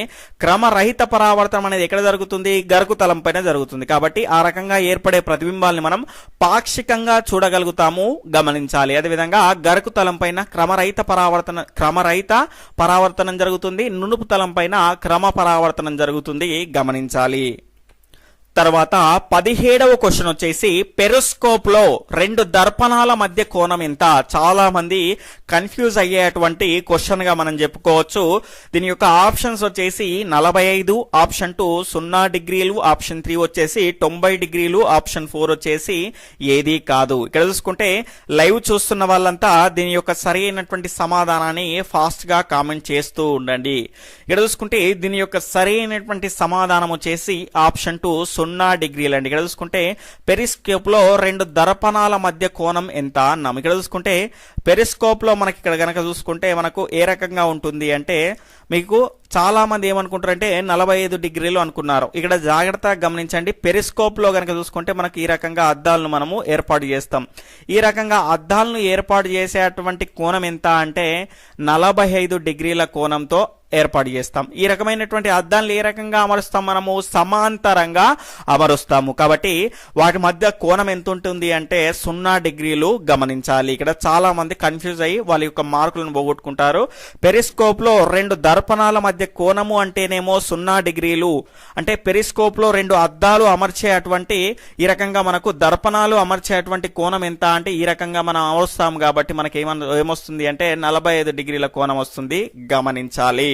క్రమరహిత పరావర్తనం అనేది ఎక్కడ జరుగుతుంది? గరుకు తలం పైన జరుగుతుంది. కాబట్టి ఆ రకంగా ఏర్పడే ప్రతిబింబాల్ని మనం పాక్షికంగా చూడగలుగుతాము, గమనించాలి. అదేవిధంగా గరుకు తలం పైన క్రమరహిత పరావర్తనం జరుగుతుంది, నునుపు తలం పైన క్రమ పరావర్తనం జరుగుతుంది, గమనించాలి. తర్వాత 17వ క్వశ్చన్ వచ్చేసి పెరిస్కోప్ లో 2 దర్పణాల మధ్య కోణం ఎంత? చాలా మంది కన్ఫ్యూజ్ అయ్యేటువంటి క్వశ్చన్ గా మనం చెప్పుకోవచ్చు. దీని యొక్క ఆప్షన్స్ వచ్చేసి 45, ఆప్షన్ 2 0 డిగ్రీలు, ఆప్షన్ 3 వచ్చేసి 90 డిగ్రీలు, ఆప్షన్ 4 వచ్చేసి ఏది కాదు. ఇక్కడ చూసుకుంటే లైవ్ చూస్తున్న వాళ్ళంతా దీని యొక్క సరి అయినటువంటి సమాధానాన్ని ఫాస్ట్ గా కామెంట్ చేస్తూ ఉండండి. ఇక్కడ చూసుకుంటే దీని యొక్క సరి అయినటువంటి సమాధానం వచ్చేసి ఆప్షన్ 2 0 డిగ్రీలు అండి. ఇక్కడ చూసుకుంటే పెరిస్కోప్ లో 2 దర్పణాల మధ్య కోణం ఎంత అన్నాం. ఇక్కడ చూసుకుంటే పెరిస్కోప్ లో మనకి ఇక్కడ గనక చూసుకుంటే మనకు ఏ రకంగా ఉంటుంది అంటే మీకు చాలా మంది ఏమనుకుంటారంటే 45 డిగ్రీలు అనుకున్నారు. ఇక్కడ జాగ్రత్తగా గమనించండి. పెరిస్కోప్ లో గనక చూసుకుంటే మనకి ఈ రకంగా అద్దాలను మనము ఏర్పాటు చేస్తాం. ఈ రకంగా అద్దాలను ఏర్పాటు చేసేటువంటి కోణం ఎంత అంటే 45 డిగ్రీల కోణంతో ఏర్పాటు చేస్తాం. ఈ రకమైనటువంటి అద్దాలను ఏ రకంగా అమరుస్తాం? మనము సమాంతరంగా అమరుస్తాము. కాబట్టి వాటి మధ్య కోణం ఎంత ఉంటుంది అంటే 0 డిగ్రీలు, గమనించాలి. ఇక్కడ చాలా మంది కన్ఫ్యూజ్ అయ్యి వాళ్ళ యొక్క మార్కులను పోగొట్టుకుంటారు. పెరిస్కోప్ లో 2 దర్పణాల మధ్య కోణము అంటేనేమో 0 డిగ్రీలు అంటే పెరిస్కోప్ లో 2 అద్దాలు అమర్చేటువంటి ఈ రకంగా మనకు దర్పణాలు అమర్చేటువంటి కోణం ఎంత అంటే ఈ రకంగా మనం అమరుస్తాం. కాబట్టి మనకి ఏమొస్తుంది అంటే 45 డిగ్రీల కోణం వస్తుంది, గమనించాలి.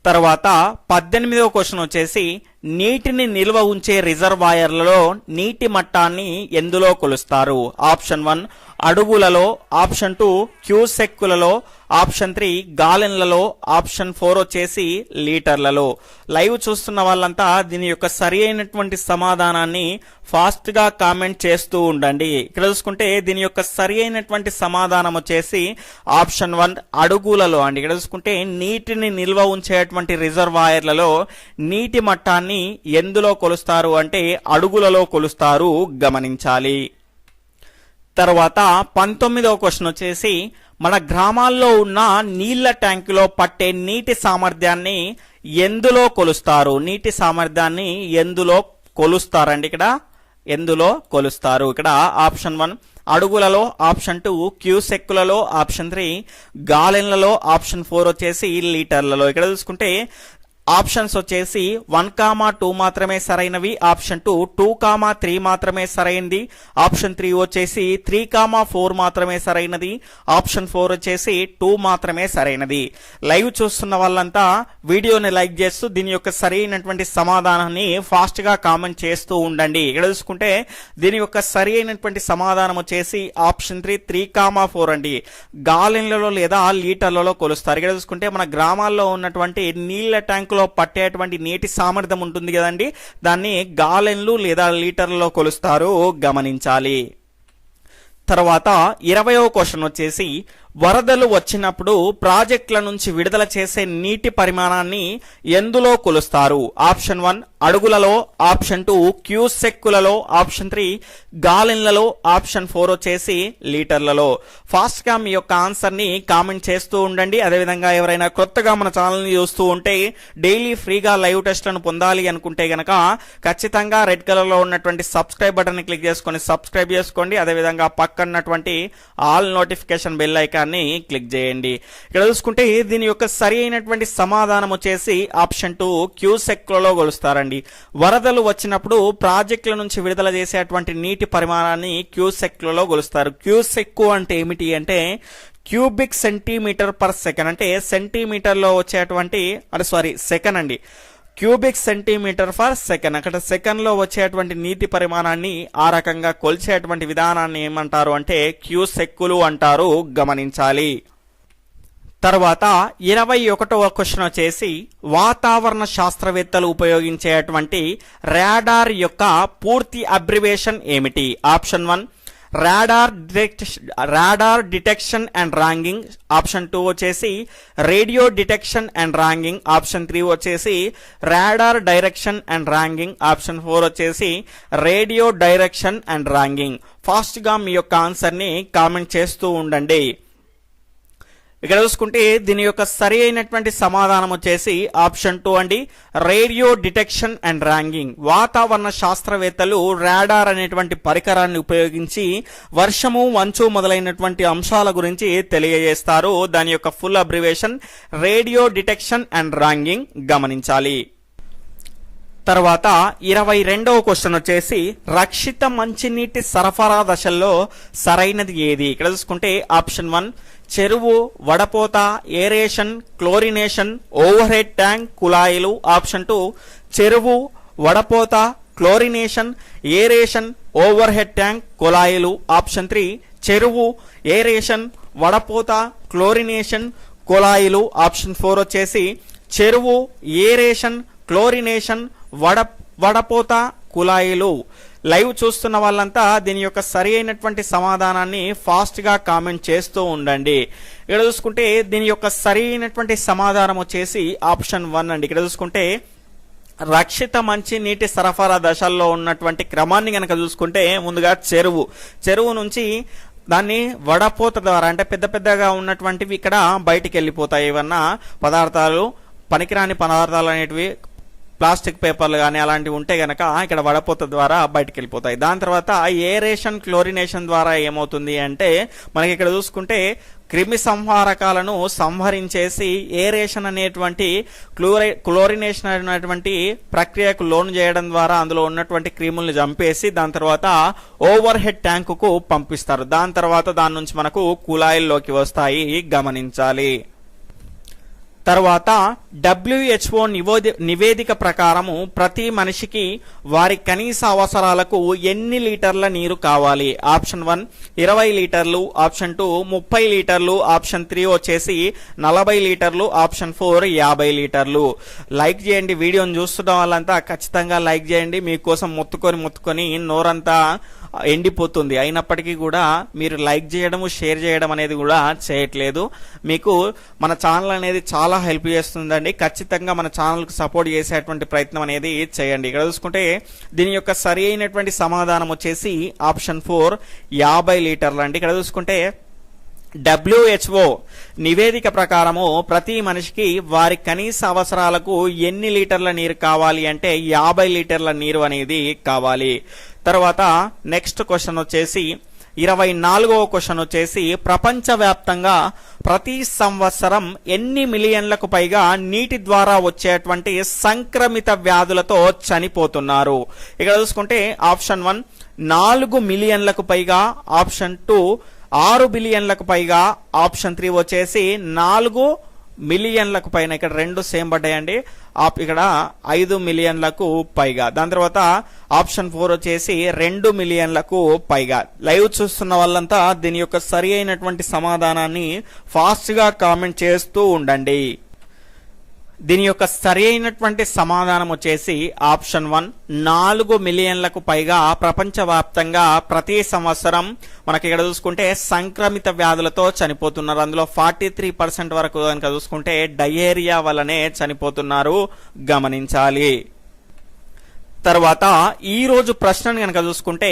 తర్వాత 18వ క్వశ్చన్ వచ్చేసి నీటిని నిల్వ ఉంచే రిజర్వాయర్లలో నీటి మట్టాన్ని ఎందులో కొలుస్తారు? ఆప్షన్ 1 అడుగులలో, ఆప్షన్ 2 క్యూసెక్కులలో, ఆప్షన్ 3 గాలెన్లలో, ఆప్షన్ 4 వచ్చేసి లీటర్లలో. లైవ్ చూస్తున్న వాళ్ళంతా దీని యొక్క సరి అయినటువంటి సమాధానాన్ని ఫాస్ట్ గా కామెంట్ చేస్తూ ఉండండి. ఇక్కడ చూసుకుంటే దీని యొక్క సరి అయినటువంటి సమాధానం వచ్చేసి ఆప్షన్ 1 అడుగులలో అండి. ఇక్కడ చూసుకుంటే నీటిని నిల్వ ఉంచేటువంటి రిజర్వాయర్లలో నీటి మట్టాన్ని ఎందులో కొలుస్తారు అంటే అడుగులలో కొలుస్తారు, గమనించాలి. తర్వాత 19వ క్వశ్చన్ వచ్చేసి మన గ్రామాల్లో ఉన్న నీళ్ల ట్యాంకులో పట్టే నీటి సామర్థ్యాన్ని ఎందులో కొలుస్తారు? నీటి సామర్థ్యాన్ని ఎందులో కొలుస్తారండి? ఇక్కడ ఎందులో కొలుస్తారు? ఇక్కడ ఆప్షన్ 1 అడుగులలో, ఆప్షన్ 2 క్యూసెక్కులలో, ఆప్షన్ 3 గాలెన్లలో, ఆప్షన్ 4 వచ్చేసి లీటర్లలో. ఇక్కడ చూసుకుంటే ఆప్షన్స్ వచ్చేసి 1, 2 మాత్రమే సరైనవి, ఆప్షన్ 2, 2, 3 మాత్రమే సరైనది, ఆప్షన్ 3 వచ్చేసి 3, 4 మాత్రమే సరైనది, ఆప్షన్ 4 వచ్చేసి 2 మాత్రమే సరైనది. లైవ్ చూస్తున్న వాళ్ళంతా వీడియోని లైక్ చేస్తూ దీని యొక్క సరైనటువంటి సమాధానాన్ని ఫాస్ట్ గా కామెంట్ చేస్తూ ఉండండి. ఇక్కడ చూసుకుంటే దీని యొక్క సరి అయినటువంటి సమాధానం వచ్చేసి ఆప్షన్ 3, 3, 4 అండి. గాలెన్లలో లేదా లీటర్లలో కొలుస్తారు. ఇక్కడ చూసుకుంటే మన గ్రామాల్లో ఉన్నటువంటి నీళ్ల ట్యాంకులు లో పట్టేటువంటి నీటి సామర్థ్యం ఉంటుంది కదండి, దాన్ని గాలెన్లు లేదా లీటర్లలో కొలుస్తారు, గమనించాలి. తర్వాత 20వ క్వశ్చన్ వచ్చేసి వరదలు వచ్చినప్పుడు ప్రాజెక్టుల నుంచి విడుదల చేసే నీటి పరిమాణాన్ని ఎందులో కొలుస్తారు? ఆప్షన్ 1 అడుగులలో, ఆప్షన్ 2 క్యూసెక్కులలో, ఆప్షన్ 3 గాలెన్లలో, ఆప్షన్ 4 వచ్చేసి లీటర్లలో. ఫాస్ట్ గా మీ యొక్క ఆన్సర్ ని కామెంట్ చేస్తూ ఉండండి. అదేవిధంగా ఎవరైనా కొత్తగా మన ఛానల్ ని చూస్తూ ఉంటే డైలీ ఫ్రీగా లైవ్ టెస్ట్లను పొందాలి అనుకుంటే గనక ఖచ్చితంగా రెడ్ కలర్ లో ఉన్నటువంటి సబ్స్క్రైబ్ బటన్ ని క్లిక్ చేసుకొని సబ్స్క్రైబ్ చేసుకోండి. అదేవిధంగా పక్కన్నటువంటి all notification bell icon click చేయండి. ఇక్కడ చూసుకుంటే దీని యొక్క సరి అయినటువంటి సమాధానం వచ్చేసి ఆప్షన్ 2 క్యూసెక్లలో కొలుస్తారండి. వరదలు వచ్చినప్పుడు ప్రాజెక్టుల నుంచి విడుదల చేసేటువంటి నీటి పరిమాణాన్ని క్యూసెక్లలో కొలుస్తారు. క్యూసెక్కు అంటే ఏమిటి అంటే క్యూబిక్ సెంటీమీటర్ పర్ సెకండ్, అంటే సెంటీమీటర్లో వచ్చేటువంటి సెకండ్ అండి, క్యూబిక్ సెంటీమీటర్ ఫర్ సెకండ్. అక్కడ సెకండ్ లో వచ్చేటువంటి నీటి పరిమాణాన్ని ఆ రకంగా కొలిచేటువంటి విధానాన్ని ఏమంటారు అంటే క్యూసెక్కులు అంటారు, గమనించాలి. తర్వాత 21వ క్వశ్చన్ వచ్చేసి వాతావరణ శాస్త్రవేత్తలు ఉపయోగించేటువంటి రాడార్ యొక్క పూర్తి అబ్రివేషన్ ఏమిటి? Option 1 radar detection and ranging, option 2 వచ్చేసి radio detection and ranging, option 3 వచ్చేసి radar direction and ranging, option 4 వచ్చేసి radio direction and ranging. Fast గా మీ యొక్క ఆన్సర్ ని కామెంట్ చేస్తూ ఉండండి. ఇక్కడ చూసుకుంటే దీని యొక్క సరి అయినటువంటి సమాధానం వచ్చేసి ఆప్షన్ 2 అండి, రేడియో డిటెక్షన్ అండ్ ర్యాంగింగ్. వాతావరణ శాస్త్రవేత్తలు రాడార్ అనేటువంటి పరికరాన్ని ఉపయోగించి వర్షము, మంచు మొదలైనటువంటి అంశాల గురించి తెలియజేస్తారు. దాని యొక్క full abbreviation radio detection and ranging, గమనించాలి. తర్వాత 22వ క్వశ్చన్ వచ్చేసి రక్షిత మంచినీటి సరఫరా దశల్లో సరైనది ఏది? ఇక్కడ చూసుకుంటే ఆప్షన్ 1 చెరువు, వడపోత, aeration, chlorination, overhead tank, కుళాయిలు, ఆప్షన్ 2 చెరువు, వడపోత, chlorination, aeration, overhead tank, కుళాయిలు, ఆప్షన్ 3 చెరువు, ఏరేషన్, వడపోత, క్లోరినేషన్, కుళాయిలు, ఆప్షన్ 4 వచ్చేసి చెరువు, ఏరేషన్, క్లోరినేషన్, వడపోత, కుళాయిలు. లైవ్ చూస్తున్న వాళ్ళంతా దీని యొక్క సరి అయినటువంటి సమాధానాన్ని ఫాస్ట్ గా కామెంట్ చేస్తూ ఉండండి. ఇక్కడ చూసుకుంటే దీని యొక్క సరి అయినటువంటి సమాధానం వచ్చేసి ఆప్షన్ 1 అండి. ఇక్కడ చూసుకుంటే రక్షిత మంచి నీటి సరఫరా దశల్లో ఉన్నటువంటి క్రమాన్ని గనక చూసుకుంటే ముందుగా చెరువు నుంచి దాన్ని వడపోత ద్వారా, అంటే పెద్ద పెద్దగా ఉన్నటువంటివి ఇక్కడ బయటికి వెళ్ళిపోతాయి. ఏమన్నా పదార్థాలు, పనికిరాని పదార్థాలు అనేటివి, ప్లాస్టిక్ పేపర్లు కానీ అలాంటివి ఉంటే గనక ఇక్కడ వడపోత ద్వారా బయటకు వెళ్ళిపోతాయి. దాని తర్వాత ఏరేషన్, క్లోరినేషన్ ద్వారా ఏమవుతుంది అంటే మనకి ఇక్కడ చూసుకుంటే క్రిమి సంహారకాలను సంహరించేసి ఏరేషన్ అనేటువంటి క్లోరినేషన్ అనేటువంటి ప్రక్రియకు లోను చేయడం ద్వారా అందులో ఉన్నటువంటి క్రిములను చంపేసి దాని తర్వాత ఓవర్ హెడ్ ట్యాంకుకు పంపిస్తారు. దాని తర్వాత దాని నుంచి మనకు కుళాయిల్లోకి వస్తాయి, గమనించాలి. తర్వాత WHO నివేదిక ప్రకారము ప్రతి మనిషికి వారి కనీస అవసరాలకు ఎన్ని లీటర్ల నీరు కావాలి? ఆప్షన్ 1 20 లీటర్లు, ఆప్షన్ 2 30 లీటర్లు, ఆప్షన్ 3 వచ్చేసి 40 లీటర్లు, ఆప్షన్ 4 50 లీటర్లు. లైక్ చేయండి, వీడియోని చూస్తున్న వాళ్ళంతా ఖచ్చితంగా లైక్ చేయండి. మీకోసం మొత్తుకొని నోరంతా ఎండిపోతుంది. అయినప్పటికీ కూడా మీరు లైక్ చేయడం, షేర్ చేయడం అనేది కూడా చేయట్లేదు. మీకు మన ఛానల్ అనేది చాలా హెల్ప్ చేస్తుందండి. ఖచ్చితంగా మన ఛానల్కు సపోర్ట్ చేసేటువంటి ప్రయత్నం అనేది చేయండి. ఇక్కడ చూసుకుంటే దీని యొక్క సరి అయినటువంటి సమాధానం వచ్చేసి ఆప్షన్ 4 50 లీటర్లు అండి. ఇక్కడ చూసుకుంటే WHO నివేదిక ప్రకారము ప్రతి మనిషికి వారి కనీస అవసరాలకు ఎన్ని లీటర్ల నీరు కావాలి అంటే 50 లీటర్ల నీరు అనేది కావాలి. తర్వాత నెక్స్ట్ క్వశ్చన్ వచ్చేసి 24వ క్వశ్చన్ వచ్చేసి ప్రపంచవ్యాప్తంగా ప్రతి సంవత్సరం ఎన్ని మిలియన్లకు పైగా నీటి ద్వారా వచ్చేటువంటి సంక్రమిత వ్యాధులతో చనిపోతున్నారు? ఇక్కడ చూసుకుంటే ఆప్షన్ 1 4 మిలియన్లకు పైగా, ఆప్షన్ 2 6 బిలియన్లకు పైగా, ఆప్షన్ 3 వచ్చేసి 4 మిలియన్లకు పైన. ఇక్కడ రెండు సేమ్ పడ్డాయండి. ఇక్కడ 5 మిలియన్లకు పైగా. దాని తర్వాత ఆప్షన్ 4 వచ్చేసి 2 మిలియన్లకు పైగా. లైవ్ చూస్తున్న వాళ్ళంతా దీని యొక్క సరి అయినటువంటి సమాధానాన్ని ఫాస్ట్ గా కామెంట్ చేస్తూ ఉండండి. దీని యొక్క సరి అయినటువంటి సమాధానం వచ్చేసి ఆప్షన్ 1. 4 మిలియన్లకు పైగా ప్రపంచవ్యాప్తంగా ప్రతి సంవత్సరం మనకి ఇక్కడ చూసుకుంటే సంక్రమిత వ్యాధులతో చనిపోతున్నారు. అందులో 43% వరకు కనుక చూసుకుంటే డయేరియా వల్లనే చనిపోతున్నారు, గమనించాలి. తర్వాత ఈ రోజు ప్రశ్నను కనుక చూసుకుంటే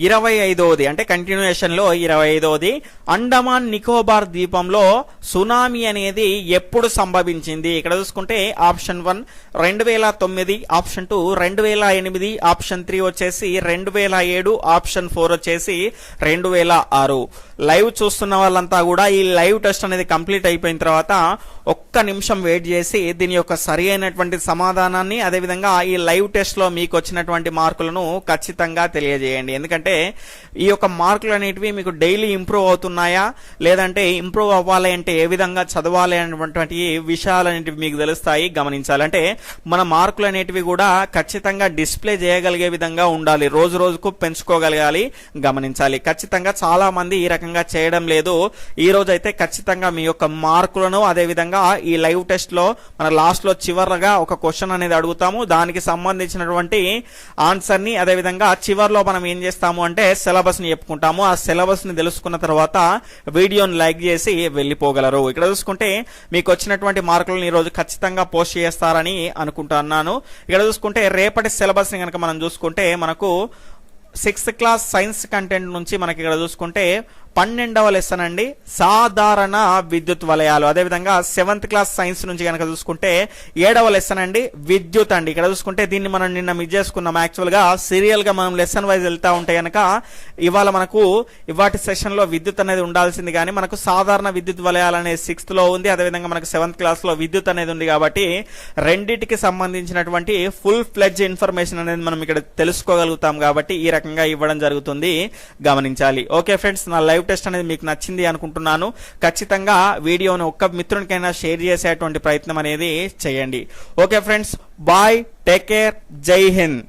25వది అంటే కంటిన్యూయేషన్ లో 25వది, అండమాన్ నికోబార్ ద్వీపంలో సునామీ అనేది ఎప్పుడు సంభవించింది? ఇక్కడ చూసుకుంటే ఆప్షన్ 1 2009, ఆప్షన్ 2 2008, ఆప్షన్ 3 వచ్చేసి 2007, ఆప్షన్ 4 వచ్చేసి 2006. లైవ్ చూస్తున్న వాళ్ళంతా కూడా ఈ లైవ్ టెస్ట్ అనేది కంప్లీట్ అయిపోయిన తర్వాత ఒక్క నిమిషం వెయిట్ చేసి దీని యొక్క సరి అయినటువంటి సమాధానాన్ని అదేవిధంగా ఈ లైవ్ టెస్ట్ లో మీకు వచ్చినటువంటి మార్కులను ఖచ్చితంగా తెలియజేయండి. ఎందుకంటే ఈ యొక్క మార్కులు అనేటివి మీకు డైలీ ఇంప్రూవ్ అవుతున్నాయా లేదంటే ఇంప్రూవ్ అవ్వాలి అంటే ఏ విధంగా చదవాలి అనేటువంటి విషయాలు అనేటివి మీకు తెలుస్తాయి, గమనించాలి. అంటే మన మార్కులు అనేటివి కూడా ఖచ్చితంగా డిస్ప్లే చేయగలిగే విధంగా ఉండాలి, రోజు రోజుకు పెంచుకోగలగాలి, గమనించాలి. ఖచ్చితంగా చాలా మంది ఈ రకంగా చేయడం లేదు. ఈ రోజు అయితే ఖచ్చితంగా మీ యొక్క మార్కులను అదేవిధంగా ఈ లైవ్ టెస్ట్ లో మన లాస్ట్ లో చివరగా ఒక క్వశ్చన్ అనేది అడుగుతాము, దానికి సంబంధించినటువంటి ఆన్సర్ ని అదేవిధంగా చివర్లో మనం ఏం చేస్తాము అంటే సిలబస్ ని చెప్పుకుంటాము. ఆ సిలబస్ ని తెలుసుకున్న తర్వాత వీడియోని లైక్ చేసి వెళ్ళిపోగలరు. ఇక్కడ చూసుకుంటే మీకు వచ్చినటువంటి మార్కులను ఈ రోజు ఖచ్చితంగా పోస్ట్ చేస్తారని అనుకుంటున్నాను. ఇక్కడ చూసుకుంటే రేపటి సిలబస్ ని కనుక మనం చూసుకుంటే మనకు 6th క్లాస్ సైన్స్ కంటెంట్ నుంచి మనకి ఇక్కడ చూసుకుంటే 12వ లెసన్ అండి, సాధారణ విద్యుత్ వలయాలు. అదేవిధంగా 7th క్లాస్ సైన్స్ నుంచి కనుక చూసుకుంటే 7వ లెసన్ అండి, విద్యుత్ అండి. ఇక్కడ చూసుకుంటే దీన్ని మనం నిన్న మిస్ చేసుకున్నాం. యాక్చువల్ గా సీరియల్ గా మనం లెసన్ వైజ్ వెళ్తా ఉంటే కనుక ఇవాళ మనకు ఇవాటి సెషన్ లో విద్యుత్ అనేది ఉండాల్సింది, కానీ మనకు సాధారణ విద్యుత్ వలయాలు అనేది 6th లో ఉంది, అదేవిధంగా మనకు 7th క్లాస్ లో విద్యుత్ అనేది ఉంది. కాబట్టి రెండింటికి సంబంధించినటువంటి ఫుల్ ఫ్లెడ్జ్ ఇన్ఫర్మేషన్ అనేది మనం ఇక్కడ తెలుసుకోగలుగుతాం. కాబట్టి ఈ రకంగా ఇవ్వడం జరుగుతుంది, గమనించాలి. ఓకే ఫ్రెండ్స్, నా లైవ్ టెస్ట్ అనేది మీకు నచ్చింది అనుకుంటున్నాను. ఖచ్చితంగా వీడియోను ఒక్క మిత్రునికైనా షేర్ చేసేటువంటి ప్రయత్నం అనేది చేయండి. Okay friends, bye, take care, Jai Hind.